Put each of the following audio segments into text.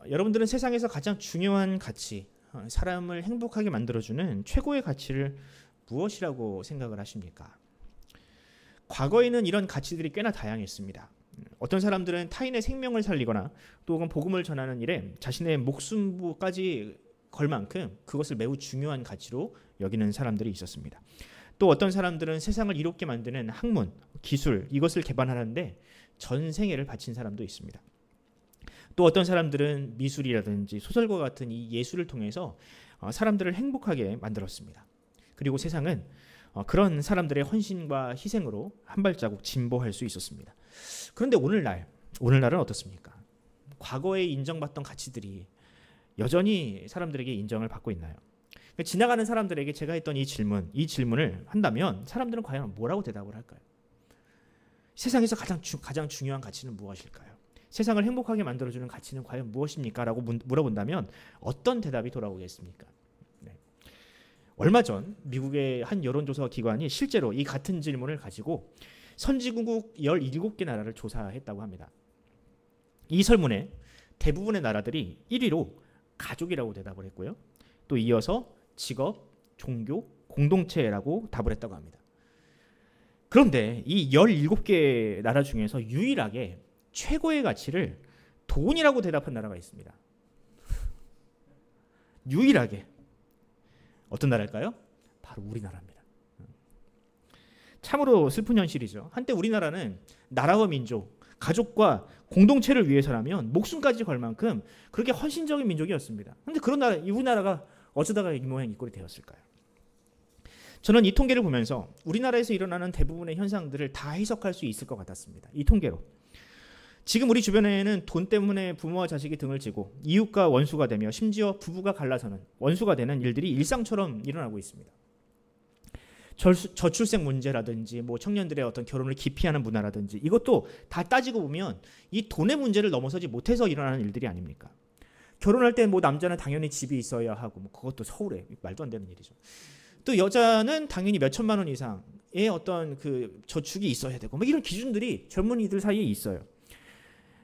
여러분들은 세상에서 가장 중요한 가치, 사람을 행복하게 만들어주는 최고의 가치를 무엇이라고 생각을 하십니까? 과거에는 이런 가치들이 꽤나 다양했습니다. 어떤 사람들은 타인의 생명을 살리거나 또 혹은 복음을 전하는 일에 자신의 목숨부까지 걸 만큼 그것을 매우 중요한 가치로 여기는 사람들이 있었습니다. 또 어떤 사람들은 세상을 이롭게 만드는 학문, 기술 이것을 개발하는데 전생애를 바친 사람도 있습니다. 또 어떤 사람들은 미술이라든지 소설과 같은 이 예술을 통해서 사람들을 행복하게 만들었습니다. 그리고 세상은 그런 사람들의 헌신과 희생으로 한 발자국 진보할 수 있었습니다. 그런데 오늘날은 어떻습니까? 과거에 인정받던 가치들이 여전히 사람들에게 인정을 받고 있나요? 지나가는 사람들에게 제가 했던 이 질문을 한다면 사람들은 과연 뭐라고 대답을 할까요? 세상에서 가장 중요한 가치는 무엇일까요? 세상을 행복하게 만들어주는 가치는 과연 무엇입니까? 라고 물어본다면 어떤 대답이 돌아오겠습니까? 네. 얼마 전 미국의 한 여론조사 기관이 실제로 이 같은 질문을 가지고 선진국 17개 나라를 조사했다고 합니다. 이 설문에 대부분의 나라들이 1위로 가족이라고 대답을 했고요. 또 이어서 직업, 종교, 공동체라고 답을 했다고 합니다. 그런데 이 17개 나라 중에서 유일하게 최고의 가치를 돈이라고 대답한 나라가 있습니다. 유일하게. 어떤 나라일까요? 바로 우리나라입니다. 참으로 슬픈 현실이죠. 한때 우리나라는 나라와 민족, 가족과 공동체를 위해서라면 목숨까지 걸 만큼 그렇게 헌신적인 민족이었습니다. 그런데 그런 나라, 우리나라가 어쩌다가 이 모양 이 꼴이 되었을까요? 저는 이 통계를 보면서 우리나라에서 일어나는 대부분의 현상들을 다 해석할 수 있을 것 같았습니다. 이 통계로. 지금 우리 주변에는 돈 때문에 부모와 자식이 등을 지고 이웃과 원수가 되며 심지어 부부가 갈라서는 원수가 되는 일들이 일상처럼 일어나고 있습니다. 저출생 문제라든지 뭐 청년들의 어떤 결혼을 기피하는 문화라든지 이것도 다 따지고 보면 이 돈의 문제를 넘어서지 못해서 일어나는 일들이 아닙니까? 결혼할 때 뭐 남자는 당연히 집이 있어야 하고 뭐 그것도 서울에 말도 안 되는 일이죠. 또 여자는 당연히 몇 천만 원 이상의 어떤 그 저축이 있어야 되고 뭐 이런 기준들이 젊은이들 사이에 있어요.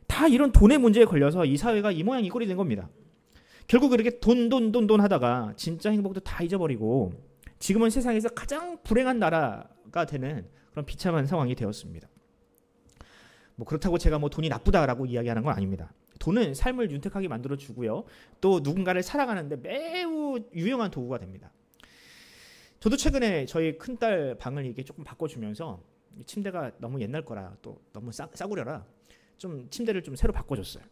다 이런 돈의 문제에 걸려서 이 사회가 이 모양 이 꼴이 된 겁니다. 결국 이렇게 돈 하다가 진짜 행복도 다 잊어버리고 지금은 세상에서 가장 불행한 나라가 되는 그런 비참한 상황이 되었습니다. 뭐 그렇다고 제가 뭐 돈이 나쁘다라고 이야기하는 건 아닙니다. 돈은 삶을 윤택하게 만들어 주고요. 또 누군가를 살아가는데 매우 유용한 도구가 됩니다. 저도 최근에 저희 큰딸 방을 이렇게 조금 바꿔주면서 침대가 너무 옛날 거라 또 너무 싸구려라 좀 침대를 좀 새로 바꿔줬어요.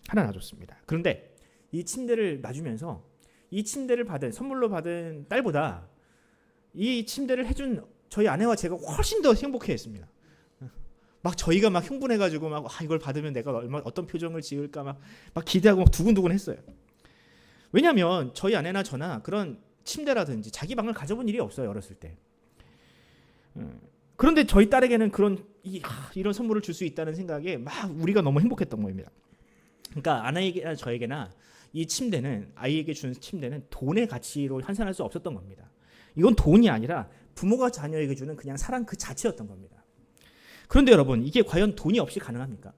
하나 놔줬습니다. 그런데 이 침대를 놔주면서 이 침대를 선물로 받은 딸보다 이 침대를 해준 저희 아내와 제가 훨씬 더 행복해했습니다. 막 저희가 막 흥분해가지고 막 이걸 받으면 내가 어떤 표정을 지을까 막 기대하고 막 두근두근했어요. 왜냐하면 저희 아내나 저나 그런 침대라든지 자기 방을 가져본 일이 없어요. 어렸을 때. 그런데 저희 딸에게는 이런 선물을 줄 수 있다는 생각에 막 우리가 너무 행복했던 겁니다. 그러니까 아내에게나 저에게나 이 침대는 아이에게 준 침대는 돈의 가치로 환산할 수 없었던 겁니다. 이건 돈이 아니라 부모가 자녀에게 주는 그냥 사랑 그 자체였던 겁니다. 그런데 여러분 이게 과연 돈이 없이 가능합니까?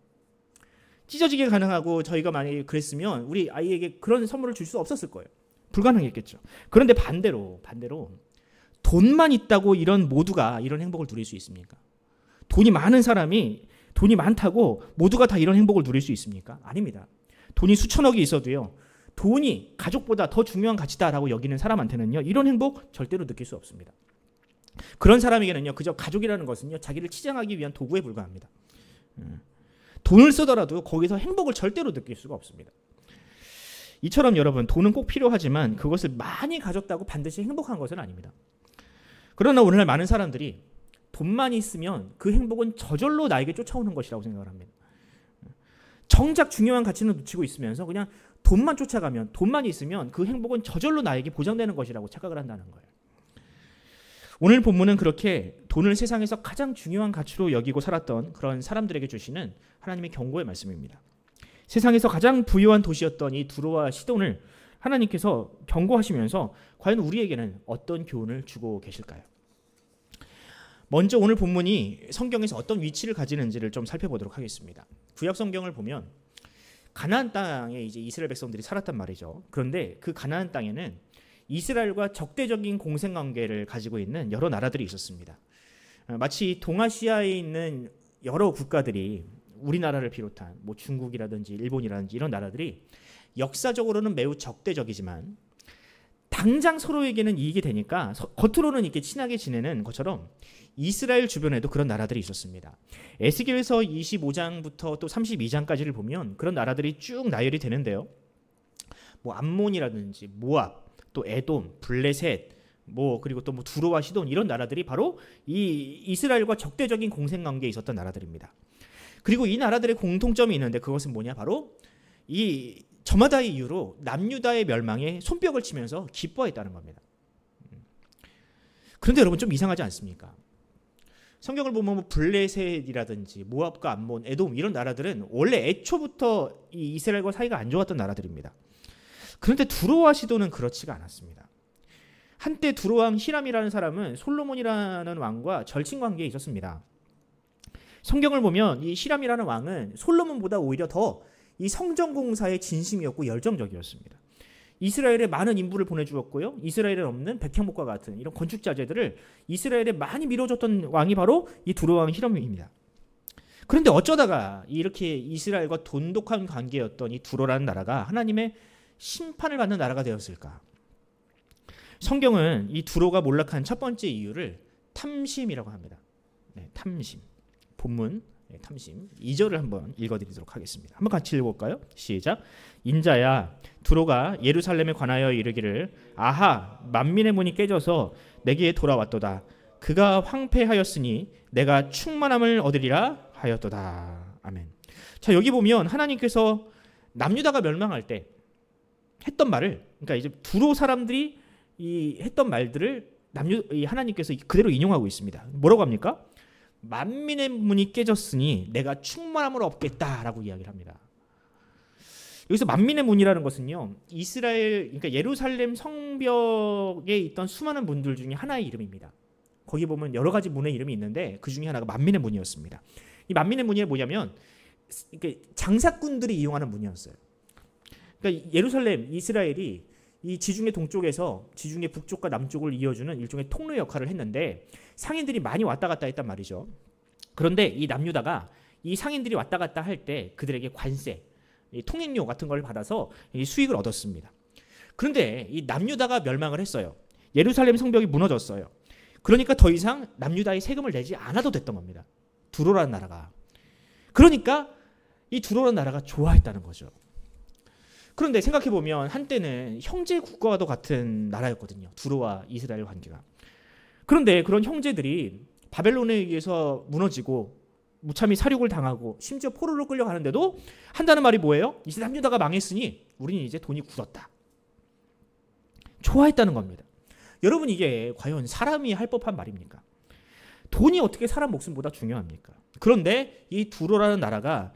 찢어지게 가능하고 저희가 만약에 그랬으면 우리 아이에게 그런 선물을 줄 수 없었을 거예요. 불가능했겠죠. 그런데 반대로 돈만 있다고 모두가 이런 행복을 누릴 수 있습니까? 돈이 많은 사람이 돈이 많다고 모두가 다 이런 행복을 누릴 수 있습니까? 아닙니다. 돈이 수천억이 있어도요. 돈이 가족보다 더 중요한 가치다라고 여기는 사람한테는요. 이런 행복 절대로 느낄 수 없습니다. 그런 사람에게는요. 그저 가족이라는 것은요. 자기를 치장하기 위한 도구에 불과합니다. 돈을 쓰더라도 거기서 행복을 절대로 느낄 수가 없습니다. 이처럼 여러분 돈은 꼭 필요하지만 그것을 많이 가졌다고 반드시 행복한 것은 아닙니다. 그러나 오늘날 많은 사람들이 돈만 있으면 그 행복은 저절로 나에게 쫓아오는 것이라고 생각을 합니다. 정작 중요한 가치는 놓치고 있으면서 그냥 돈만 쫓아가면 돈만 있으면 그 행복은 저절로 나에게 보장되는 것이라고 착각을 한다는 거예요. 오늘 본문은 그렇게 돈을 세상에서 가장 중요한 가치로 여기고 살았던 그런 사람들에게 주시는 하나님의 경고의 말씀입니다. 세상에서 가장 부유한 도시였던 이 두로와 시돈을 하나님께서 경고하시면서 과연 우리에게는 어떤 교훈을 주고 계실까요? 먼저 오늘 본문이 성경에서 어떤 위치를 가지는지를 좀 살펴보도록 하겠습니다. 구약 성경을 보면 가나안 땅에 이제 이스라엘 백성들이 살았단 말이죠. 그런데 그 가나안 땅에는 이스라엘과 적대적인 공생 관계를 가지고 있는 여러 나라들이 있었습니다. 마치 동아시아에 있는 여러 국가들이 우리나라를 비롯한 뭐 중국이라든지 일본이라든지 이런 나라들이 역사적으로는 매우 적대적이지만 당장 서로에게는 이익이 되니까 겉으로는 이렇게 친하게 지내는 것처럼 이스라엘 주변에도 그런 나라들이 있었습니다. 에스겔서 25장부터 또 32장까지를 보면 그런 나라들이 쭉 나열이 되는데요. 뭐 암몬이라든지 모압, 또 에돔, 블레셋, 뭐 그리고 또 뭐 두로와 시돈 이런 나라들이 바로 이 이스라엘과 적대적인 공생 관계에 있었던 나라들입니다. 그리고 이 나라들의 공통점이 있는데 그것은 뭐냐? 바로 이 저마다의 이유로 남유다의 멸망에 손뼉을 치면서 기뻐했다는 겁니다. 그런데 여러분 좀 이상하지 않습니까? 성경을 보면 뭐 블레셋이라든지 모압과 암몬, 에돔 이런 나라들은 원래 애초부터 이 이스라엘과 사이가 안 좋았던 나라들입니다. 그런데 두로와 시돈은 그렇지가 않았습니다. 한때 두로 왕 히람이라는 사람은 솔로몬이라는 왕과 절친 관계에 있었습니다. 성경을 보면 이 히람이라는 왕은 솔로몬보다 오히려 더 이 성전 공사에 진심이었고 열정적이었습니다. 이스라엘에 많은 인부를 보내주었고요. 이스라엘에 없는 백향목과 같은 이런 건축 자재들을 이스라엘에 많이 밀어줬던 왕이 바로 이 두로 왕 히람입니다. 그런데 어쩌다가 이렇게 이스라엘과 돈독한 관계였던 이 두로라는 나라가 하나님의 심판을 받는 나라가 되었을까? 성경은 이 두로가 몰락한 첫 번째 이유를 탐심이라고 합니다. 네, 탐심. 본문 탐심 2절을 한번 읽어드리도록 하겠습니다. 한번 같이 읽어볼까요? 시작. 인자야 두로가 예루살렘에 관하여 이르기를 아하 만민의 문이 깨져서 내게 돌아왔도다. 그가 황폐하였으니 내가 충만함을 얻으리라 하였도다. 아멘. 자 여기 보면 하나님께서 남유다가 멸망할 때 했던 말을 그러니까 이제 두로 사람들이 이 했던 말들을 하나님께서 그대로 인용하고 있습니다. 뭐라고 합니까? 만민의 문이 깨졌으니 내가 충만함을 얻겠다라고 이야기를 합니다. 여기서 만민의 문이라는 것은요, 이스라엘, 그러니까 예루살렘 성벽에 있던 수많은 문들 중에 하나의 이름입니다. 거기 보면 여러 가지 문의 이름이 있는데 그 중에 하나가 만민의 문이었습니다. 이 만민의 문이 뭐냐면 장사꾼들이 이용하는 문이었어요. 그러니까 예루살렘, 이스라엘이 이 지중해 동쪽에서 지중해 북쪽과 남쪽을 이어주는 일종의 통로 역할을 했는데 상인들이 많이 왔다 갔다 했단 말이죠. 그런데 이 남유다가 이 상인들이 왔다 갔다 할 때 그들에게 관세, 통행료 같은 걸 받아서 수익을 얻었습니다. 그런데 이 남유다가 멸망을 했어요. 예루살렘 성벽이 무너졌어요. 그러니까 더 이상 남유다의 세금을 내지 않아도 됐던 겁니다. 두로라는 나라가. 그러니까 이 두로라는 나라가 좋아했다는 거죠. 그런데 생각해보면 한때는 형제 국가와도 같은 나라였거든요. 두로와 이스라엘 관계가. 그런데 그런 형제들이 바벨론에 의해서 무너지고 무참히 살육을 당하고 심지어 포로로 끌려가는데도 한다는 말이 뭐예요? 이제 남유다가 망했으니 우리는 이제 돈이 굳었다. 좋아했다는 겁니다. 여러분 이게 과연 사람이 할 법한 말입니까? 돈이 어떻게 사람 목숨보다 중요합니까? 그런데 이 두로라는 나라가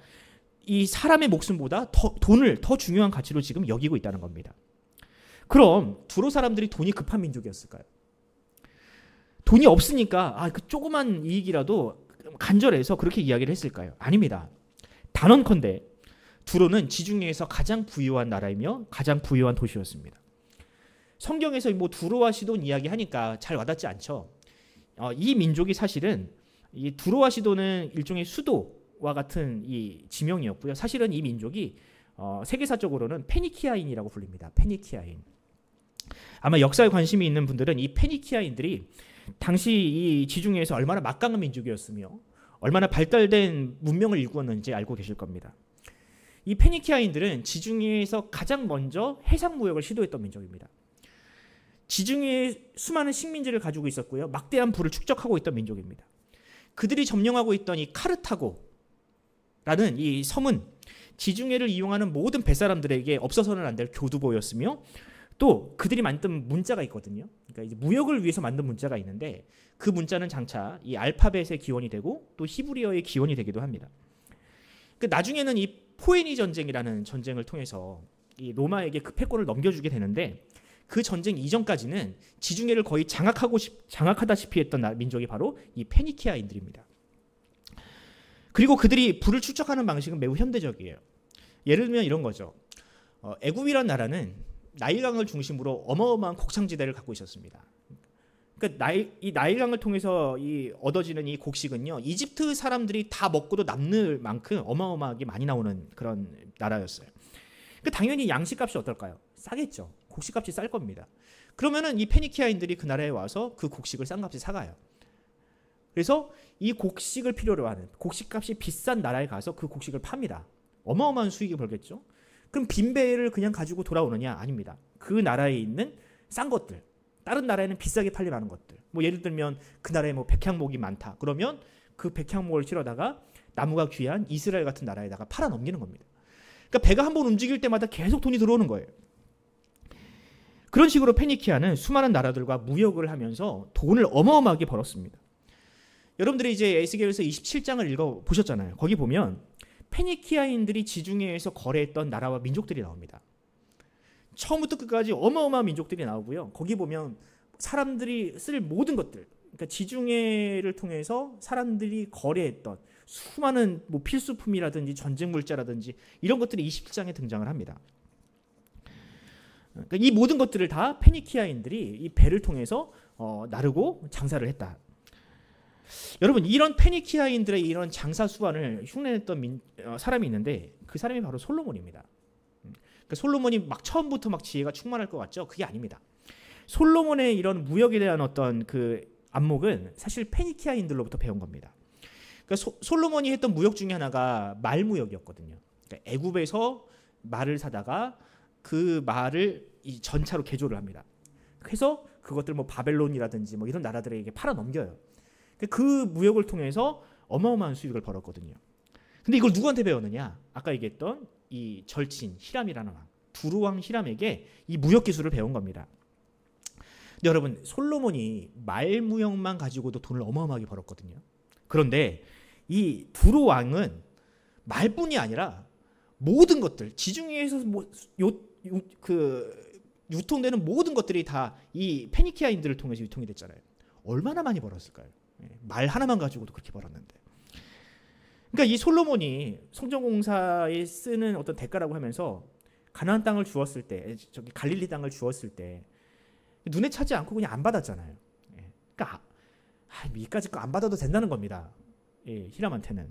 이 사람의 목숨보다 돈을 더 중요한 가치로 지금 여기고 있다는 겁니다. 그럼 두로 사람들이 돈이 급한 민족이었을까요? 돈이 없으니까 그 조그만 이익이라도 간절해서 그렇게 이야기를 했을까요? 아닙니다. 단언컨대 두로는 지중해에서 가장 부유한 나라이며 가장 부유한 도시였습니다. 성경에서 뭐 두로와 시돈 이야기하니까 잘 와닿지 않죠. 이 민족이 사실은 이 두로와 시돈은 일종의 수도와 같은 이 지명이었고요. 사실은 이 민족이 세계사적으로는 페니키아인이라고 불립니다. 페니키아인. 아마 역사에 관심이 있는 분들은 이 페니키아인들이 당시 이 지중해에서 얼마나 막강한 민족이었으며 얼마나 발달된 문명을 일구었는지 알고 계실 겁니다. 이 페니키아인들은 지중해에서 가장 먼저 해상 무역을 시도했던 민족입니다. 지중해에 수많은 식민지를 가지고 있었고요. 막대한 부를 축적하고 있던 민족입니다. 그들이 점령하고 있던 이 카르타고라는 이 섬은 지중해를 이용하는 모든 뱃사람들에게 없어서는 안 될 교두보였으며 또 그들이 만든 문자가 있거든요. 그러니까 이제 무역을 위해서 만든 문자가 있는데 그 문자는 장차 이 알파벳의 기원이 되고 또 히브리어의 기원이 되기도 합니다. 나중에는 이 포에니 전쟁이라는 전쟁을 통해서 이 로마에게 그 패권을 넘겨주게 되는데 그 전쟁 이전까지는 지중해를 거의 장악하다시피 했던 민족이 바로 이 페니키아인들입니다. 그리고 그들이 부를 축적하는 방식은 매우 현대적이에요. 예를 들면 이런 거죠. 애굽이란 나라는 나일강을 중심으로 어마어마한 곡창지대를 갖고 있었습니다. 그러니까 이 나일강을 통해서 얻어지는 이 곡식은요, 이집트 사람들이 다 먹고도 남는 만큼 어마어마하게 많이 나오는 그런 나라였어요. 그러니까 당연히 양식값이 어떨까요? 싸겠죠. 곡식값이 쌀 겁니다. 그러면은 이 페니키아인들이 그 나라에 와서 그 곡식을 싼 값에 사가요. 그래서 이 곡식을 필요로 하는, 곡식값이 비싼 나라에 가서 그 곡식을 팝니다. 어마어마한 수익을 벌겠죠. 그럼 빈배를 그냥 가지고 돌아오느냐? 아닙니다. 그 나라에 있는 싼 것들, 다른 나라에는 비싸게 팔려 많은 것들, 뭐 예를 들면 그 나라에 뭐 백향목이 많다, 그러면 그 백향목을 실어다가 나무가 귀한 이스라엘 같은 나라에다가 팔아 넘기는 겁니다. 그러니까 배가 한번 움직일 때마다 계속 돈이 들어오는 거예요. 그런 식으로 페니키아는 수많은 나라들과 무역을 하면서 돈을 어마어마하게 벌었습니다. 여러분들이 이제 에스겔서 27장을 읽어 보셨잖아요. 거기 보면 페니키아인들이 지중해에서 거래했던 나라와 민족들이 나옵니다. 처음부터 끝까지 어마어마한 민족들이 나오고요. 거기 보면 사람들이 쓸 모든 것들, 그러니까 지중해를 통해서 사람들이 거래했던 수많은 뭐 필수품이라든지 전쟁 물자라든지 이런 것들이 27장에 등장을 합니다. 그러니까 이 모든 것들을 다 페니키아인들이 이 배를 통해서 나르고 장사를 했다. 여러분, 이런 페니키아인들의 이런 장사 수완을 흉내냈던 사람이 있는데 그 사람이 바로 솔로몬입니다. 그러니까 솔로몬이 막 처음부터 막 지혜가 충만할 것 같죠? 그게 아닙니다. 솔로몬의 이런 무역에 대한 어떤 그 안목은 사실 페니키아인들로부터 배운 겁니다. 그러니까 솔로몬이 했던 무역 중에 하나가 말무역이었거든요. 그러니까 애굽에서 말을 사다가 그 말을 이 전차로 개조를 합니다. 그래서 그것들 뭐 바벨론이라든지 뭐 이런 나라들에게 팔아 넘겨요. 그 무역을 통해서 어마어마한 수익을 벌었거든요. 근데 이걸 누구한테 배웠느냐? 아까 얘기했던 이 절친 히람이라는 왕, 두루왕 히람에게 이 무역 기술을 배운 겁니다. 근데 여러분, 솔로몬이 말무역만 가지고도 돈을 어마어마하게 벌었거든요. 그런데 이 두루왕은 말뿐이 아니라 모든 것들, 지중해에서 유통되는 모든 것들이 다 이 페니키아인들을 통해서 유통이 됐잖아요. 얼마나 많이 벌었을까요? 말 하나만 가지고도 그렇게 벌었는데. 그러니까 이 솔로몬이 성전공사에 쓰는 어떤 대가라고 하면서 가나안 땅을 주었을 때, 저기 갈릴리 땅을 주었을 때 눈에 차지 않고 그냥 안 받았잖아요. 그러니까 이까짓 거 안 받아도 된다는 겁니다. 히람한테는.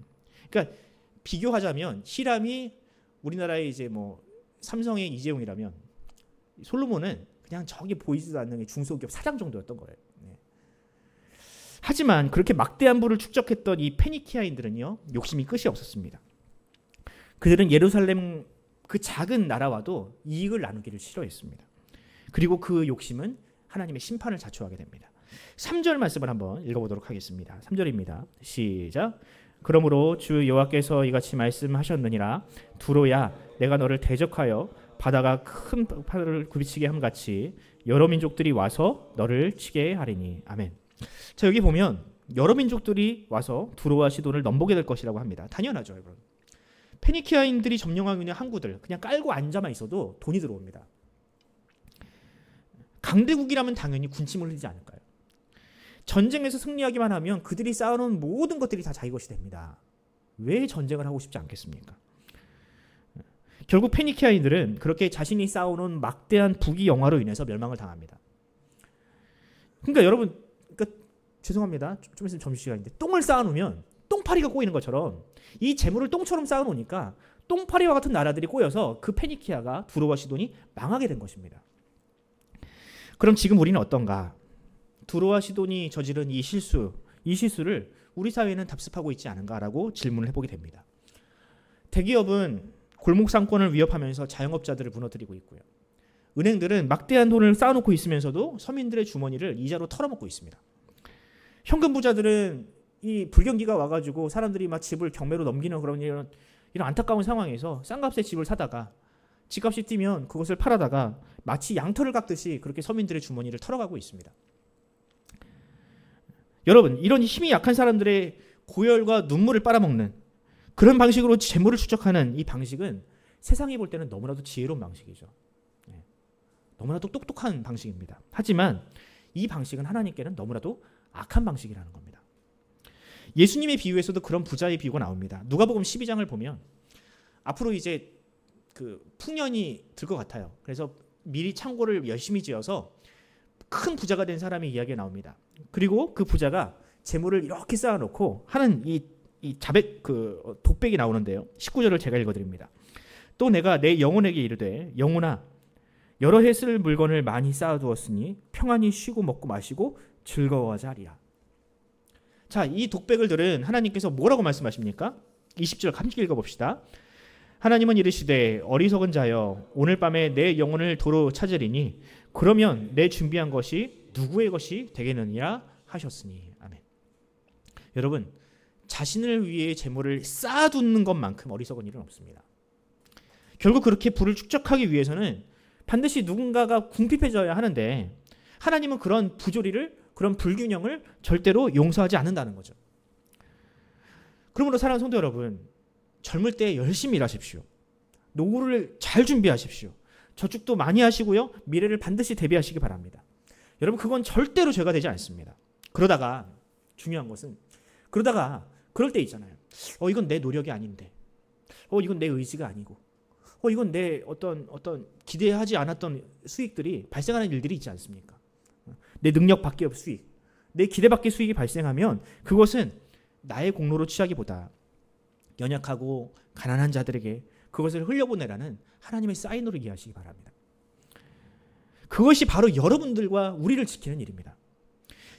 그러니까 비교하자면 히람이 우리나라의 이제 뭐 삼성의 이재용이라면 솔로몬은 그냥 저기 보이지도 않는 중소기업 사장 정도였던 거예요. 하지만 그렇게 막대한 부를 축적했던 이 페니키아인들은요, 욕심이 끝이 없었습니다. 그들은 예루살렘 그 작은 나라와도 이익을 나누기를 싫어했습니다. 그리고 그 욕심은 하나님의 심판을 자초하게 됩니다. 3절 말씀을 한번 읽어보도록 하겠습니다. 3절입니다. 시작. 그러므로 주 여호와께서 이같이 말씀하셨느니라. 두로야, 내가 너를 대적하여 바다가 큰 파도를 굽이치게 함같이 여러 민족들이 와서 너를 치게 하리니. 아멘. 자, 여기 보면 여러 민족들이 와서 두로와 시돈을 넘보게 될 것이라고 합니다. 당연하죠, 여러분. 페니키아인들이 점령하고 있는 항구들 그냥 깔고 앉아만 있어도 돈이 들어옵니다. 강대국이라면 당연히 군침을 흘리지 않을까요? 전쟁에서 승리하기만 하면 그들이 쌓아놓은 모든 것들이 다 자기 것이 됩니다. 왜 전쟁을 하고 싶지 않겠습니까? 결국 페니키아인들은 그렇게 자신이 쌓아놓은 막대한 부귀 영화로 인해서 멸망을 당합니다. 그러니까 여러분, 죄송합니다. 좀 있으면 점심시간인데 똥을 쌓아놓으면 똥파리가 꼬이는 것처럼 이 재물을 똥처럼 쌓아놓으니까 똥파리와 같은 나라들이 꼬여서 그 페니키아가 두로와 시돈이 망하게 된 것입니다. 그럼 지금 우리는 어떤가? 두로와 시돈이 저지른 이 실수를 우리 사회는 답습하고 있지 않은가라고 질문을 해보게 됩니다. 대기업은 골목 상권을 위협하면서 자영업자들을 무너뜨리고 있고요. 은행들은 막대한 돈을 쌓아놓고 있으면서도 서민들의 주머니를 이자로 털어먹고 있습니다. 현금 부자들은 이 불경기가 와가지고 사람들이 막 집을 경매로 넘기는 그런 이런 안타까운 상황에서 싼 값에 집을 사다가 집값이 뛰면 그것을 팔아다가 마치 양털을 깎듯이 그렇게 서민들의 주머니를 털어가고 있습니다. 여러분, 이런 힘이 약한 사람들의 고열과 눈물을 빨아먹는 그런 방식으로 재물을 추적하는 이 방식은 세상이 볼 때는 너무나도 지혜로운 방식이죠. 너무나도 똑똑한 방식입니다. 하지만 이 방식은 하나님께는 너무나도 악한 방식이라는 겁니다. 예수님의 비유에서도 그런 부자의 비유가 나옵니다. 누가복음 12장을 보면 앞으로 이제 그 풍년이 들 것 같아요. 그래서 미리 창고를 열심히 지어서 큰 부자가 된 사람의 이야기가 나옵니다. 그리고 그 부자가 재물을 이렇게 쌓아놓고 하는 이 자백 그 독백이 나오는데요. 19절을 제가 읽어드립니다. 또 내가 내 영혼에게 이르되 영혼아 여러 해 쓸 물건을 많이 쌓아두었으니 평안히 쉬고 먹고 마시고 즐거워하자 하리라. 자, 이 독백을 들은 하나님께서 뭐라고 말씀하십니까? 20절 함께 읽어봅시다. 하나님은 이르시되 어리석은 자여 오늘 밤에 내 영혼을 도로 찾으리니 그러면 내 준비한 것이 누구의 것이 되겠느냐 하셨으니. 아멘. 여러분, 자신을 위해 재물을 쌓아두는 것만큼 어리석은 일은 없습니다. 결국 그렇게 부를 축적하기 위해서는 반드시 누군가가 궁핍해져야 하는데 하나님은 그런 부조리를, 그런 불균형을 절대로 용서하지 않는다는 거죠. 그러므로 사랑하는 성도 여러분, 젊을 때 열심히 일하십시오. 노후를 잘 준비하십시오. 저축도 많이 하시고요. 미래를 반드시 대비하시기 바랍니다. 여러분, 그건 절대로 죄가 되지 않습니다. 그러다가 중요한 것은 그럴 때 있잖아요. 이건 내 노력이 아닌데. 이건 내 의지가 아니고. 이건 내 어떤 기대하지 않았던 수익들이 발생하는 일들이 있지 않습니까? 내 능력 밖의 수익, 내 기대 밖의 수익이 발생하면 그것은 나의 공로로 취하기보다 연약하고 가난한 자들에게 그것을 흘려보내라는 하나님의 사인으로 이해하시기 바랍니다. 그것이 바로 여러분들과 우리를 지키는 일입니다.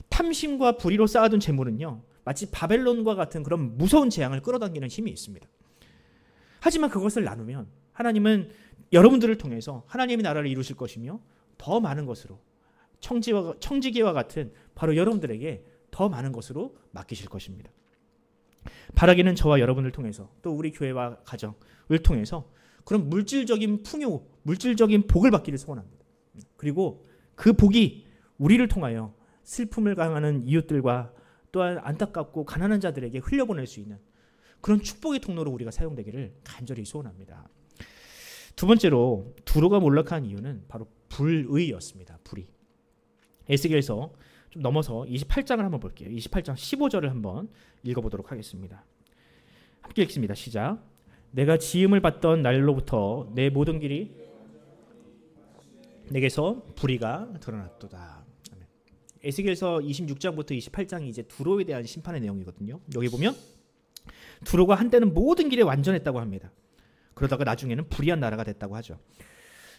탐심과 불의로 쌓아둔 재물은요, 마치 바벨론과 같은 그런 무서운 재앙을 끌어당기는 힘이 있습니다. 하지만 그것을 나누면 하나님은 여러분들을 통해서 하나님의 나라를 이루실 것이며 더 많은 것으로 청지기와 같은 바로 여러분들에게 더 많은 것으로 맡기실 것입니다. 바라기는 저와 여러분을 통해서 또 우리 교회와 가정을 통해서 그런 물질적인 풍요, 물질적인 복을 받기를 소원합니다. 그리고 그 복이 우리를 통하여 슬픔을 당하는 이웃들과 또한 안타깝고 가난한 자들에게 흘려보낼 수 있는 그런 축복의 통로로 우리가 사용되기를 간절히 소원합니다. 두 번째로 두로가 몰락한 이유는 바로 불의였습니다. 불의. 에스겔서 좀 넘어서 28장을 한번 볼게요. 28장 15절을 한번 읽어보도록 하겠습니다. 함께 읽습니다. 시작. 내가 지음을 받던 날로부터 내 모든 길이 내게서 불의가 드러났도다. 에스겔서 26장부터 28장이 이제 두로에 대한 심판의 내용이거든요. 여기 보면 두로가 한때는 모든 길에 완전했다고 합니다. 그러다가 나중에는 불의한 나라가 됐다고 하죠.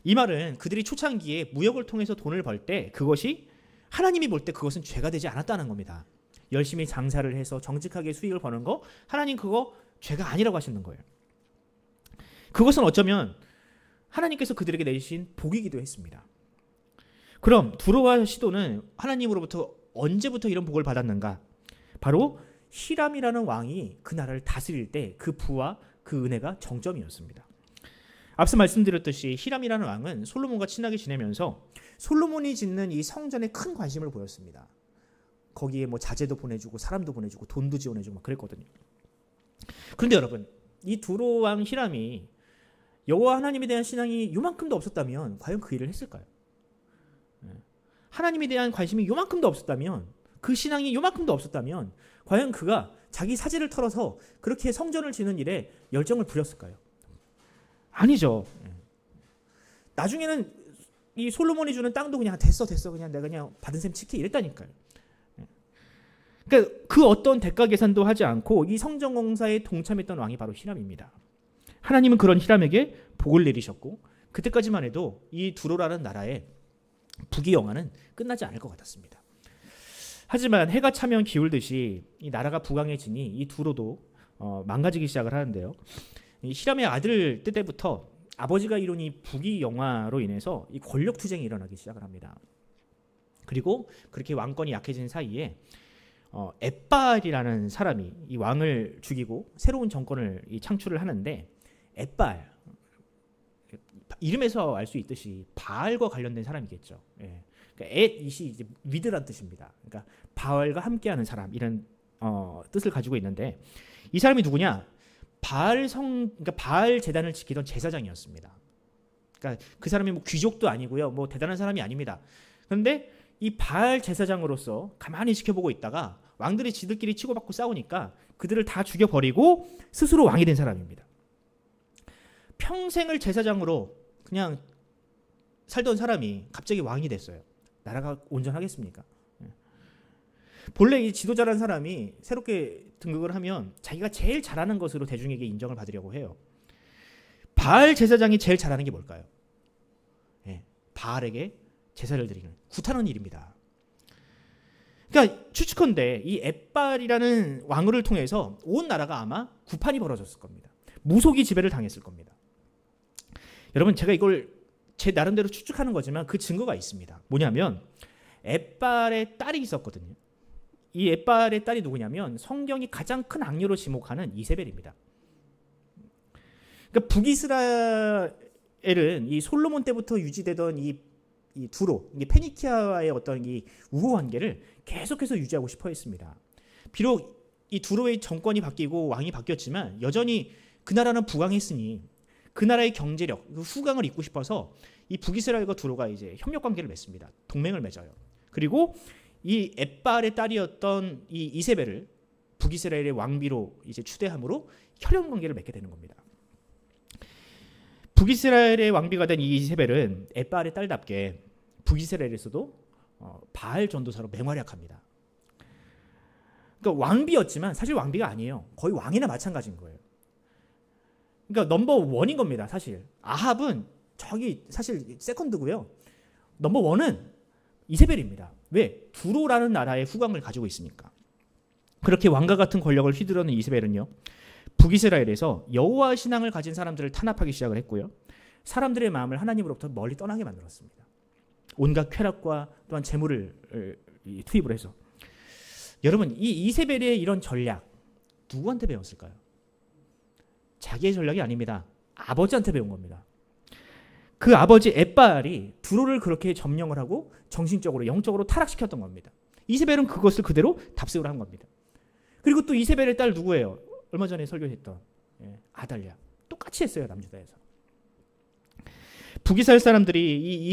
이 말은 그들이 초창기에 무역을 통해서 돈을 벌 때 그것이 하나님이 볼 때 그것은 죄가 되지 않았다는 겁니다. 열심히 장사를 해서 정직하게 수익을 버는 거 하나님 그거 죄가 아니라고 하시는 거예요. 그것은 어쩌면 하나님께서 그들에게 내신 복이기도 했습니다. 그럼 두로와 시도는 하나님으로부터 언제부터 이런 복을 받았는가? 바로 히람이라는 왕이 그 나라를 다스릴 때 그 부와 그 은혜가 정점이었습니다. 앞서 말씀드렸듯이 히람이라는 왕은 솔로몬과 친하게 지내면서 솔로몬이 짓는 이 성전에 큰 관심을 보였습니다. 거기에 뭐 자재도 보내주고 사람도 보내주고 돈도 지원해주고 막 그랬거든요. 그런데 여러분, 이 두로 왕 히람이 여호와 하나님에 대한 신앙이 요만큼도 없었다면 과연 그 일을 했을까요? 하나님에 대한 관심이 요만큼도 없었다면, 그 신앙이 요만큼도 없었다면 과연 그가 자기 사지를 털어서 그렇게 성전을 지는 일에 열정을 부렸을까요? 아니죠. 나중에는 이 솔로몬이 주는 땅도 그냥 됐어 그냥 내가 그냥 받은 셈 치키 이랬다니까요. 그러니까 그 어떤 대가 계산도 하지 않고 이 성전 공사에 동참했던 왕이 바로 히람입니다. 하나님은 그런 히람에게 복을 내리셨고 그때까지만 해도 이 두로라는 나라의 부귀영화는 끝나지 않을 것 같았습니다. 하지만 해가 차면 기울듯이 이 나라가 부강해지니 이 두로도 망가지기 시작을 하는데요. 이 히람의 아들 때부터 아버지가 이룬 이 부귀영화로 인해서 이 권력 투쟁이 일어나기 시작을 합니다. 그리고 그렇게 왕권이 약해진 사이에 엣발이라는 사람이 이 왕을 죽이고 새로운 정권을 창출을 하는데, 엣발 이름에서 알 수 있듯이 바알과 관련된 사람이겠죠. 예. 그러니까 엣이 이제 위드란 뜻입니다. 그러니까 바알과 함께하는 사람, 이런 뜻을 가지고 있는데, 이 사람이 누구냐? 그러니까 바알 제단을 지키던 제사장이었습니다. 그러니까 그 사람이 뭐 귀족도 아니고요, 뭐 대단한 사람이 아닙니다. 그런데 이 바알 제사장으로서 가만히 지켜보고 있다가 왕들이 지들끼리 치고받고 싸우니까 그들을 다 죽여버리고 스스로 왕이 된 사람입니다. 평생을 제사장으로 그냥 살던 사람이 갑자기 왕이 됐어요. 나라가 온전하겠습니까? 본래 이 지도자라는 사람이 새롭게 등극을 하면 자기가 제일 잘하는 것으로 대중에게 인정을 받으려고 해요. 바알 제사장이 제일 잘하는 게 뭘까요? 바알에게 제사를 드리는 구타하는 일입니다. 그러니까 추측컨대 이 엣발이라는 왕을 통해서 온 나라가 아마 구판이 벌어졌을 겁니다. 무속이 지배를 당했을 겁니다. 여러분, 제가 이걸 제 나름대로 추측하는 거지만 그 증거가 있습니다. 뭐냐면 엣발의 딸이 있었거든요. 이 엣발의 딸이 누구냐면 성경이 가장 큰 악녀로 지목하는 이세벨입니다. 그러니까 북이스라엘은 이 솔로몬 때부터 유지되던 이 두로, 이 페니키아와의 어떤 이 우호 관계를 계속해서 유지하고 싶어 했습니다. 비록 이 두로의 정권이 바뀌고 왕이 바뀌었지만 여전히 그 나라는 부강했으니 그 나라의 경제력, 그 후강을 잇고 싶어서 이 북이스라엘과 두로가 이제 협력 관계를 맺습니다. 동맹을 맺어요. 그리고 이 엣발의 딸이었던 이 이세벨을 북이스라엘의 왕비로 이제 추대함으로 혈연 관계를 맺게 되는 겁니다. 북이스라엘의 왕비가 된 이 이세벨은 엣발의 딸답게 북이스라엘에서도 바알 전도사로 맹활약합니다. 그러니까 왕비였지만 사실 왕비가 아니에요. 거의 왕이나 마찬가지인 거예요. 그러니까 넘버 원인 겁니다. 사실 아합은 저기 사실 세컨드고요. 넘버 원은 이세벨입니다. 왜? 두로라는 나라의 후광을 가지고 있으니까. 그렇게 왕과 같은 권력을 휘두르는 이세벨은요, 북이스라엘에서 여호와 신앙을 가진 사람들을 탄압하기 시작을 했고요. 사람들의 마음을 하나님으로부터 멀리 떠나게 만들었습니다. 온갖 쾌락과 또한 재물을 투입을 해서. 여러분, 이 이세벨의 이런 전략 누구한테 배웠을까요? 자기의 전략이 아닙니다. 아버지한테 배운 겁니다. 그 아버지 엣발이 두로를 그렇게 점령을 하고 정신적으로 영적으로 타락시켰던 겁니다. 이세벨은 그것을 그대로 답습을 한 겁니다. 그리고 또 이세벨의 딸 누구예요? 얼마 전에 설교했던 아달랴. 똑같이 했어요. 남유다에서. 북이스라엘 사람들이 이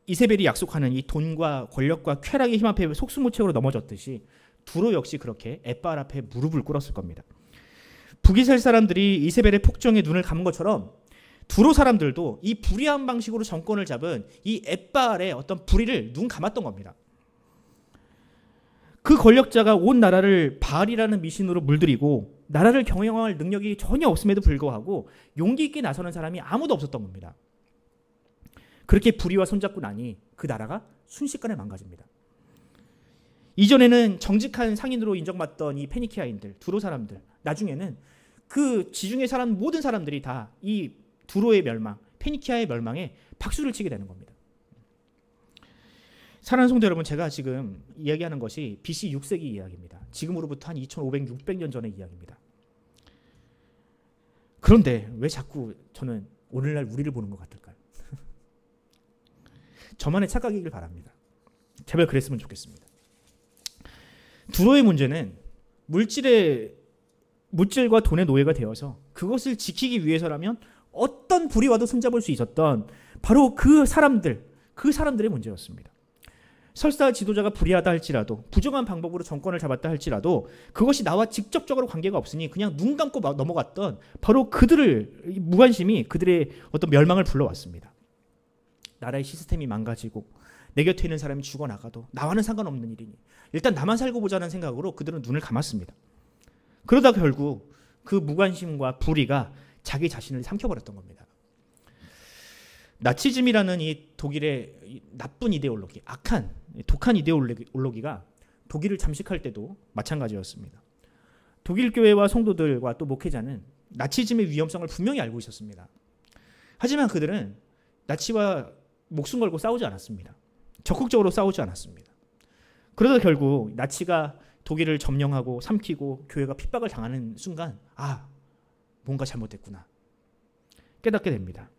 이세벨이 약속하는 이 돈과 권력과 쾌락의 힘 앞에 속수무책으로 넘어졌듯이 두로 역시 그렇게 엣발 앞에 무릎을 꿇었을 겁니다. 북이스라엘 사람들이 이세벨의 폭정에 눈을 감은 것처럼 두로 사람들도 이 불의한 방식으로 정권을 잡은 이 엣발의 어떤 불의를 눈 감았던 겁니다. 그 권력자가 온 나라를 바알이라는 미신으로 물들이고 나라를 경영할 능력이 전혀 없음에도 불구하고 용기 있게 나서는 사람이 아무도 없었던 겁니다. 그렇게 불의와 손잡고 나니 그 나라가 순식간에 망가집니다. 이전에는 정직한 상인으로 인정받던 이 페니키아인들, 두로 사람들, 나중에는 그 지중해 사람 모든 사람들이 다 이 두로의 멸망, 페니키아의 멸망에 박수를 치게 되는 겁니다. 사랑하는 성도 여러분, 제가 지금 이야기하는 것이 BC 6세기 이야기입니다. 지금으로부터 한 2500, 600년 전의 이야기입니다. 그런데 왜 자꾸 저는 오늘날 우리를 보는 것 같을까요? 저만의 착각이길 바랍니다. 제발 그랬으면 좋겠습니다. 두로의 문제는 물질과 돈의 노예가 되어서 그것을 지키기 위해서라면 어떤 불의와도 손잡을 수 있었던 바로 그 사람들의 문제였습니다. 설사 지도자가 불의하다 할지라도 부정한 방법으로 정권을 잡았다 할지라도 그것이 나와 직접적으로 관계가 없으니 그냥 눈 감고 넘어갔던 바로 무관심이 그들의 어떤 멸망을 불러왔습니다. 나라의 시스템이 망가지고 내 곁에 있는 사람이 죽어나가도 나와는 상관없는 일이니 일단 나만 살고 보자는 생각으로 그들은 눈을 감았습니다. 그러다 결국 그 무관심과 불의가 자기 자신을 삼켜버렸던 겁니다. 나치즘이라는 이 독일의 나쁜 이데올로기, 독한 이데올로기가 독일을 잠식할 때도 마찬가지였습니다. 독일 교회와 성도들과 또 목회자는 나치즘의 위험성을 분명히 알고 있었습니다. 하지만 그들은 나치와 목숨 걸고 싸우지 않았습니다. 적극적으로 싸우지 않았습니다. 그러다 결국 나치가 독일을 점령하고 삼키고 교회가 핍박을 당하는 순간 뭔가 잘못됐구나 깨닫게 됩니다.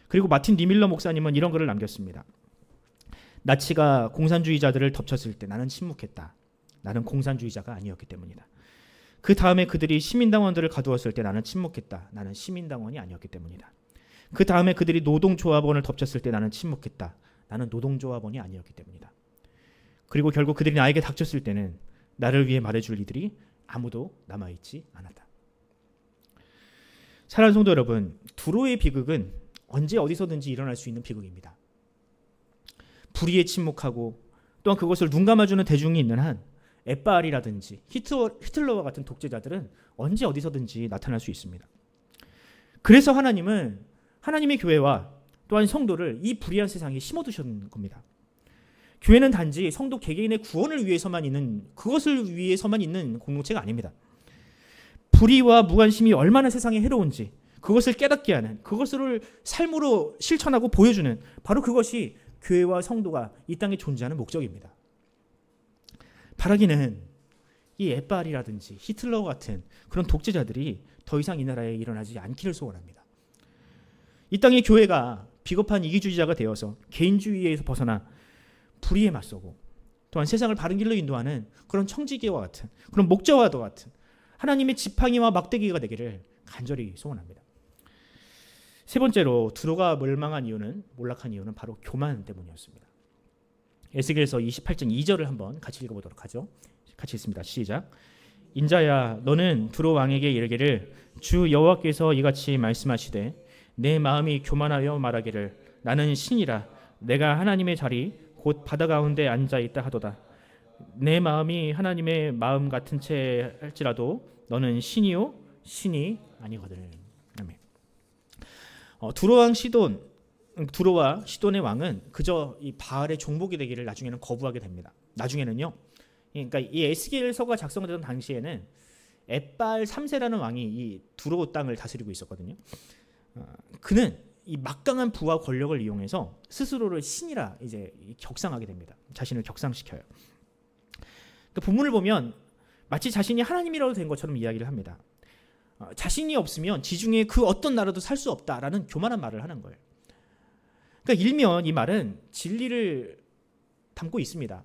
그리고 마틴 니밀러 목사님은 이런 글을 남겼습니다. 나치가 공산주의자들을 덮쳤을 때 나는 침묵했다. 나는 공산주의자가 아니었기 때문이다. 그 다음에 그들이 시민당원들을 가두었을 때 나는 침묵했다. 나는 시민당원이 아니었기 때문이다. 그 다음에 그들이 노동조합원을 덮쳤을 때 나는 침묵했다. 나는 노동조합원이 아니었기 때문이다. 그리고 결국 그들이 나에게 닥쳤을 때는 나를 위해 말해줄 이들이 아무도 남아있지 않았다. 사랑하는 성도 여러분, 두로의 비극은 언제 어디서든지 일어날 수 있는 비극입니다. 불의에 침묵하고 또한 그것을 눈 감아주는 대중이 있는 한 엣바알이라든지 히틀러와 같은 독재자들은 언제 어디서든지 나타날 수 있습니다. 그래서 하나님은 하나님의 교회와 또한 성도를 이 불의한 세상에 심어두신 겁니다. 교회는 단지 성도 개개인의 구원을 위해서만 있는, 그것을 위해서만 있는 공동체가 아닙니다. 불의와 무관심이 얼마나 세상에 해로운지 그것을 깨닫게 하는, 그것을 삶으로 실천하고 보여주는, 바로 그것이 교회와 성도가 이 땅에 존재하는 목적입니다. 바라기는 이 엣바알이라든지 히틀러 같은 그런 독재자들이 더 이상 이 나라에 일어나지 않기를 소원합니다. 이 땅의 교회가 비겁한 이기주의자가 되어서 개인주의에서 벗어나 불의에 맞서고 또한 세상을 바른 길로 인도하는 그런 청지기와 같은, 그런 목자와도 같은 하나님의 지팡이와 막대기가 되기를 간절히 소원합니다. 세 번째로 두로가 몰락한 이유는 바로 교만 때문이었습니다. 에스겔서 28장 2절을 한번 같이 읽어보도록 하죠. 같이 읽습니다. 시작. 인자야, 너는 두로 왕에게 이르기를 주 여호와께서 이같이 말씀하시되 내 마음이 교만하여 말하기를 나는 신이라 내가 하나님의 자리 곧 바다 가운데 앉아 있다 하도다. 내 마음이 하나님의 마음 같은 채 할지라도 너는 신이요 신이 아니거든. 아멘. 두로와 시돈의 왕은 그저 이 바알의 종복이 되기를 나중에는 거부하게 됩니다. 나중에는요. 그러니까 이 에스겔서가 작성되던 당시에는 엣바알 3세라는 왕이 이 두로 땅을 다스리고 있었거든요. 그는 이 막강한 부와 권력을 이용해서 스스로를 신이라 이제 격상하게 됩니다. 자신을 격상시켜요. 그 본문을 보면 마치 자신이 하나님이라도 된 것처럼 이야기를 합니다. 자신이 없으면 지중해 그 어떤 나라도 살 수 없다라는 교만한 말을 하는 거예요. 그러니까 일면 이 말은 진리를 담고 있습니다.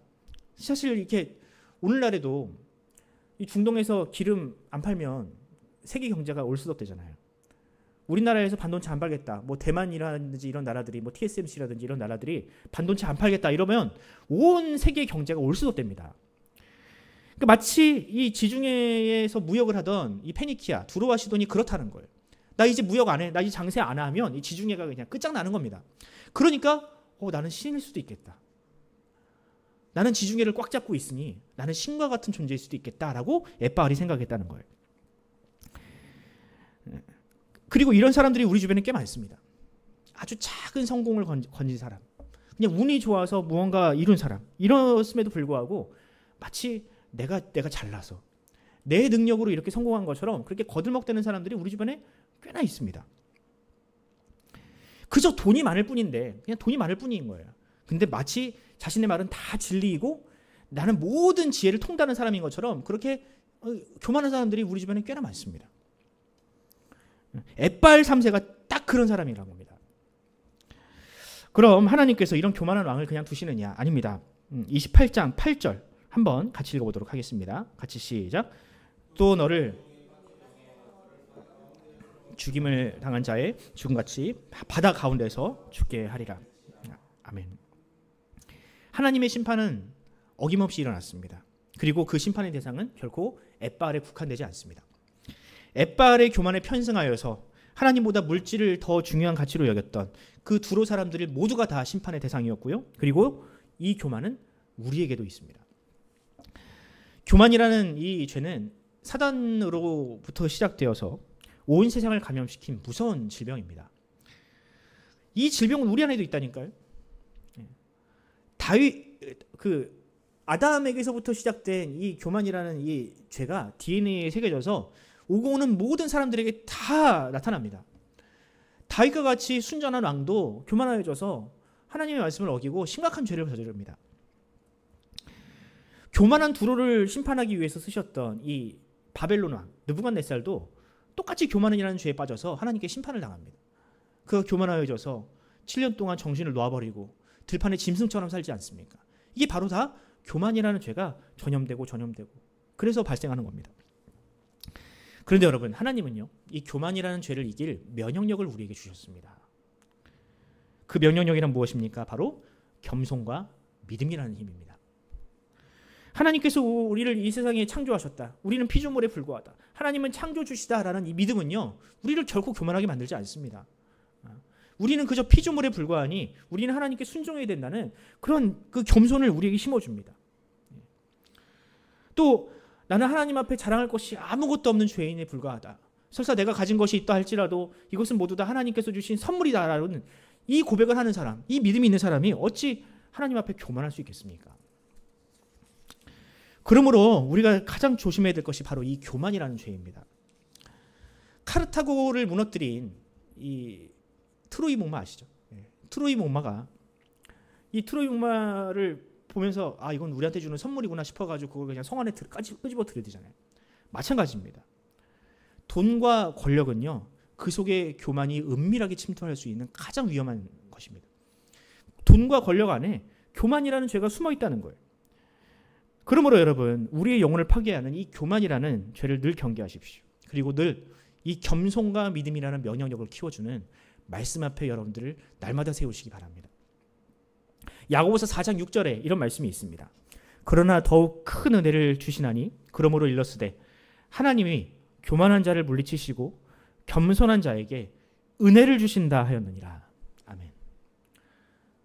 사실 이렇게 오늘날에도 이 중동에서 기름 안 팔면 세계 경제가 올수덕되잖아요. 우리나라에서 반도체 안 팔겠다. 뭐 대만이라든지 이런 나라들이, 뭐 TSMC라든지 이런 나라들이 반도체 안 팔겠다 이러면 온 세계 경제가 올수덕됩니다. 그러니까 마치 이 지중해에서 무역을 하던 이 페니키아, 두로와 시돈이 그렇다는 거예요. 나 이제 무역 안 해, 나 이제 장세 안 하면 이 지중해가 그냥 끝장나는 겁니다. 그러니까 나는 신일 수도 있겠다. 나는 지중해를 꽉 잡고 있으니 나는 신과 같은 존재일 수도 있겠다라고 엣바알이 생각했다는 거예요. 그리고 이런 사람들이 우리 주변에 꽤 많습니다. 아주 작은 성공을 거진 사람, 그냥 운이 좋아서 무언가 이룬 사람, 이렇음에도 불구하고 마치 내가 잘나서 내 능력으로 이렇게 성공한 것처럼 그렇게 거들먹대는 사람들이 우리 주변에 꽤나 있습니다. 그저 돈이 많을 뿐인데, 그냥 돈이 많을 뿐인 거예요. 근데 마치 자신의 말은 다 진리이고 나는 모든 지혜를 통달하는 사람인 것처럼 그렇게 교만한 사람들이 우리 주변에 꽤나 많습니다. 엣바알 3세가 딱 그런 사람이라고 합니다. 그럼 하나님께서 이런 교만한 왕을 그냥 두시느냐? 아닙니다. 28장 8절 한번 같이 읽어보도록 하겠습니다. 같이 시작. 또 너를 죽임을 당한 자의 죽음같이 바다 가운데서 죽게 하리라. 아멘. 하나님의 심판은 어김없이 일어났습니다. 그리고 그 심판의 대상은 결코 엣바알에 국한되지 않습니다. 엣바알의 교만에 편승하여서 하나님보다 물질을 더 중요한 가치로 여겼던 그 두로 사람들이 모두가 다 심판의 대상이었고요. 그리고 이 교만은 우리에게도 있습니다. 교만이라는 이 죄는 사단으로부터 시작되어서 온 세상을 감염시킨 무서운 질병입니다. 이 질병은 우리 안에도 있다니까요. 아담에게서부터 시작된 이 교만이라는 이 죄가 DNA에 새겨져서 오고 오는 모든 사람들에게 다 나타납니다. 다윗과 같이 순전한 왕도 교만하여져서 하나님의 말씀을 어기고 심각한 죄를 저지릅니다. 교만한 두로를 심판하기 위해서 쓰셨던 이 바벨론 왕 느부갓네살도 똑같이 교만이라는 죄에 빠져서 하나님께 심판을 당합니다. 그가 교만하여져서 7년 동안 정신을 놓아버리고 들판에 짐승처럼 살지 않습니까? 이게 바로 다 교만이라는 죄가 전염되고 그래서 발생하는 겁니다. 그런데 여러분, 하나님은요, 이 교만이라는 죄를 이길 면역력을 우리에게 주셨습니다. 그 면역력이란 무엇입니까? 바로 겸손과 믿음이라는 힘입니다. 하나님께서 우리를 이 세상에 창조하셨다. 우리는 피조물에 불과하다. 하나님은 창조주시다라는 이 믿음은요, 우리를 결코 교만하게 만들지 않습니다. 우리는 그저 피조물에 불과하니 우리는 하나님께 순종해야 된다는 그런 그 겸손을 우리에게 심어줍니다. 또 나는 하나님 앞에 자랑할 것이 아무것도 없는 죄인에 불과하다. 설사 내가 가진 것이 있다 할지라도 이것은 모두 다 하나님께서 주신 선물이다라는 이 고백을 하는 사람, 이 믿음이 있는 사람이 어찌 하나님 앞에 교만할 수 있겠습니까? 그러므로 우리가 가장 조심해야 될 것이 바로 이 교만이라는 죄입니다. 카르타고를 무너뜨린 이 트로이 목마 아시죠? 트로이 목마가 이 트로이 목마를 보면서 아 이건 우리한테 주는 선물이구나 싶어가지고 그걸 그냥 성 안에 끄집어 들이대잖아요. 마찬가지입니다. 돈과 권력은요, 그 속에 교만이 은밀하게 침투할 수 있는 가장 위험한 것입니다. 돈과 권력 안에 교만이라는 죄가 숨어 있다는 거예요. 그러므로 여러분, 우리의 영혼을 파괴하는 이 교만이라는 죄를 늘 경계하십시오. 그리고 늘 이 겸손과 믿음이라는 면역력을 키워주는 말씀 앞에 여러분들을 날마다 세우시기 바랍니다. 야고보서 4장 6절에 이런 말씀이 있습니다. 그러나 더욱 큰 은혜를 주시나니 그러므로 일렀으되 하나님이 교만한 자를 물리치시고 겸손한 자에게 은혜를 주신다 하였느니라. 아멘.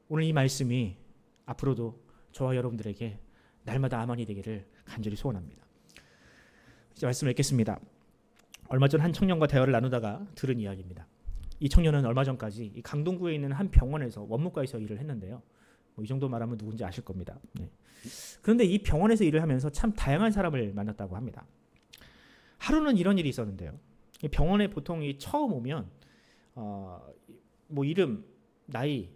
오늘 이 말씀이 앞으로도 저와 여러분들에게 날마다 아멘이 되기를 간절히 소원합니다. 이제 말씀을 읽겠습니다. 얼마 전 한 청년과 대화를 나누다가 들은 이야기입니다. 이 청년은 얼마 전까지 이 강동구에 있는 한 병원에서 원무과에서 일을 했는데요. 이 정도 말하면 누군지 아실 겁니다. 네. 그런데 이 병원에서 일을 하면서 참 다양한 사람을 만났다고 합니다. 하루는 이런 일이 있었는데요. 이 병원에 보통 처음 오면 뭐 이름, 나이,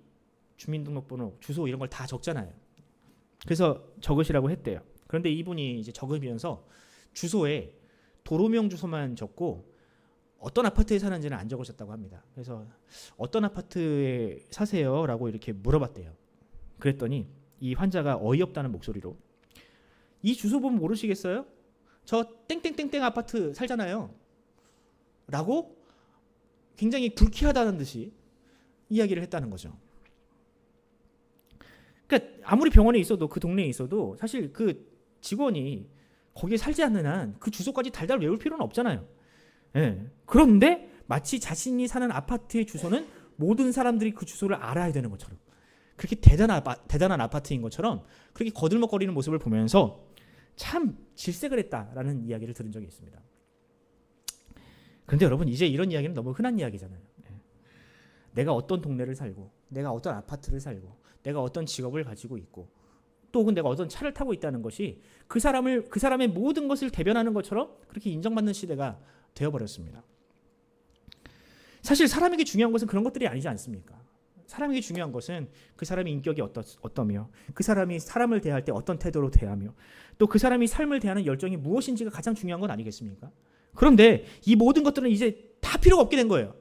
주민등록번호, 주소 이런 걸 다 적잖아요. 그래서 적으시라고 했대요. 그런데 이분이 이제 적으면서 주소에 도로명 주소만 적고 어떤 아파트에 사는지는 안 적으셨다고 합니다. 그래서 어떤 아파트에 사세요? 라고 이렇게 물어봤대요. 그랬더니 이 환자가 어이없다는 목소리로 이 주소 보면 모르시겠어요? 저 땡땡땡땡 아파트 살잖아요. 라고 굉장히 불쾌하다는 듯이 이야기를 했다는 거죠. 그러니까 아무리 병원에 있어도 그 동네에 있어도 사실 그 직원이 거기에 살지 않는 한 그 주소까지 달달 외울 필요는 없잖아요. 예. 그런데 마치 자신이 사는 아파트의 주소는 모든 사람들이 그 주소를 알아야 되는 것처럼 그렇게 대단한 아파트인 것처럼 그렇게 거들먹거리는 모습을 보면서 참 질색을 했다라는 이야기를 들은 적이 있습니다. 그런데 여러분 이제 이런 이야기는 너무 흔한 이야기잖아요. 내가 어떤 동네를 살고 내가 어떤 아파트를 살고 내가 어떤 직업을 가지고 있고 또 혹은 내가 어떤 차를 타고 있다는 것이 그 사람의 모든 것을 대변하는 것처럼 그렇게 인정받는 시대가 되어버렸습니다. 사실 사람에게 중요한 것은 그런 것들이 아니지 않습니까? 사람에게 중요한 것은 그 사람의 인격이 어떠며 그 사람이 사람을 대할 때 어떤 태도로 대하며 또 그 사람이 삶을 대하는 열정이 무엇인지가 가장 중요한 건 아니겠습니까? 그런데 이 모든 것들은 이제 다 필요가 없게 된 거예요.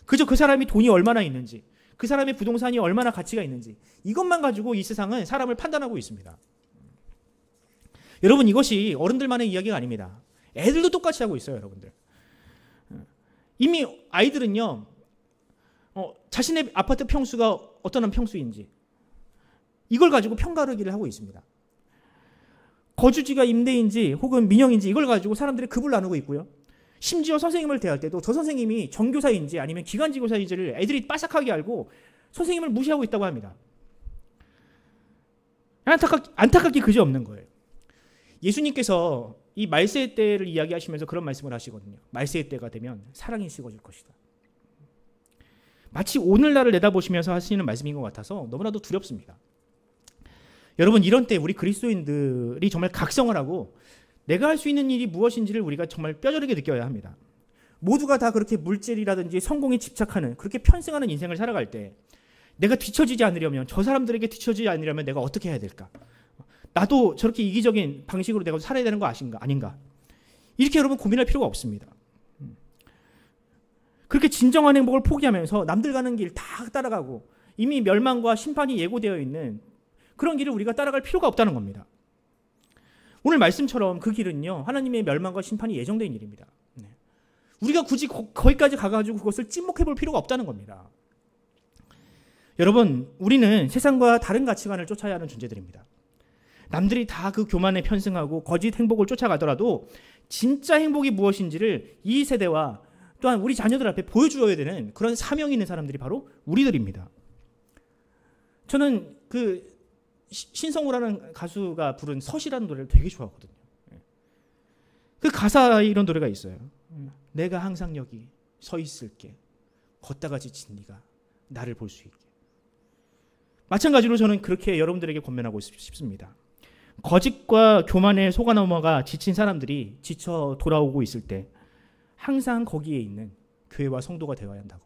그저 그 사람이 돈이 얼마나 있는지 그 사람의 부동산이 얼마나 가치가 있는지 이것만 가지고 이 세상은 사람을 판단하고 있습니다. 여러분 이것이 어른들만의 이야기가 아닙니다. 애들도 똑같이 하고 있어요. 여러분들. 이미 아이들은요. 자신의 아파트 평수가 어떤 평수인지 이걸 가지고 평가르기를 하고 있습니다. 거주지가 임대인지 혹은 민영인지 이걸 가지고 사람들이 급을 나누고 있고요. 심지어 선생님을 대할 때도 저 선생님이 정교사인지 아니면 기관지교사인지를 애들이 빠삭하게 알고 선생님을 무시하고 있다고 합니다. 안타깝게 그지없는 거예요. 예수님께서 이 말세의 때를 이야기하시면서 그런 말씀을 하시거든요. 말세의 때가 되면 사랑이 식어질 것이다. 마치 오늘날을 내다보시면서 하시는 말씀인 것 같아서 너무나도 두렵습니다. 여러분 이런 때 우리 그리스도인들이 정말 각성을 하고 내가 할 수 있는 일이 무엇인지를 우리가 정말 뼈저리게 느껴야 합니다. 모두가 다 그렇게 물질이라든지 성공에 집착하는 그렇게 편승하는 인생을 살아갈 때 내가 뒤처지지 않으려면 저 사람들에게 뒤처지지 않으려면 내가 어떻게 해야 될까? 나도 저렇게 이기적인 방식으로 내가 살아야 되는 거 아닌가? 이렇게 여러분 고민할 필요가 없습니다. 그렇게 진정한 행복을 포기하면서 남들 가는 길 다 따라가고 이미 멸망과 심판이 예고되어 있는 그런 길을 우리가 따라갈 필요가 없다는 겁니다. 오늘 말씀처럼 그 길은요. 하나님의 멸망과 심판이 예정된 일입니다. 우리가 굳이 거기까지 가가지고 그것을 찍먹해 볼 필요가 없다는 겁니다. 여러분 우리는 세상과 다른 가치관을 쫓아야 하는 존재들입니다. 남들이 다 그 교만에 편승하고 거짓 행복을 쫓아가더라도 진짜 행복이 무엇인지를 이 세대와 또한 우리 자녀들 앞에 보여주어야 되는 그런 사명이 있는 사람들이 바로 우리들입니다. 저는 그 신성우라는 가수가 부른 서시라는 노래를 되게 좋아하거든요. 그 가사에 이런 노래가 있어요. 내가 항상 여기 서 있을게. 걷다가 지친 네가 나를 볼 수 있게. 마찬가지로 저는 그렇게 여러분들에게 권면하고 싶습니다. 거짓과 교만에 속아 넘어가 지친 사람들이 지쳐 돌아오고 있을 때 항상 거기에 있는 교회와 성도가 되어야 한다고.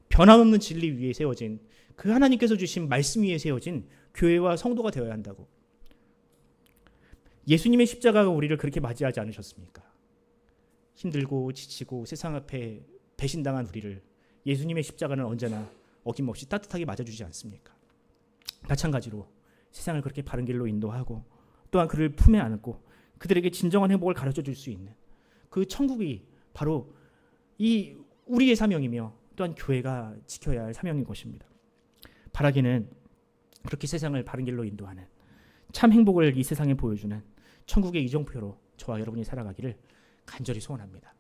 변함없는 진리 위에 세워진 그 하나님께서 주신 말씀 위에 세워진 교회와 성도가 되어야 한다고. 예수님의 십자가가 우리를 그렇게 맞이하지 않으셨습니까? 힘들고 지치고 세상 앞에 배신당한 우리를 예수님의 십자가는 언제나 어김없이 따뜻하게 맞아주지 않습니까? 마찬가지로 세상을 그렇게 바른 길로 인도하고 또한 그를 품에 안고 그들에게 진정한 행복을 가르쳐 줄 수 있는 그 천국이 바로 이 우리의 사명이며 또한 교회가 지켜야 할 사명인 것입니다. 바라기는 그렇게 세상을 바른 길로 인도하는 참 행복을 이 세상에 보여주는 천국의 이정표로 저와 여러분이 살아가기를 간절히 소원합니다.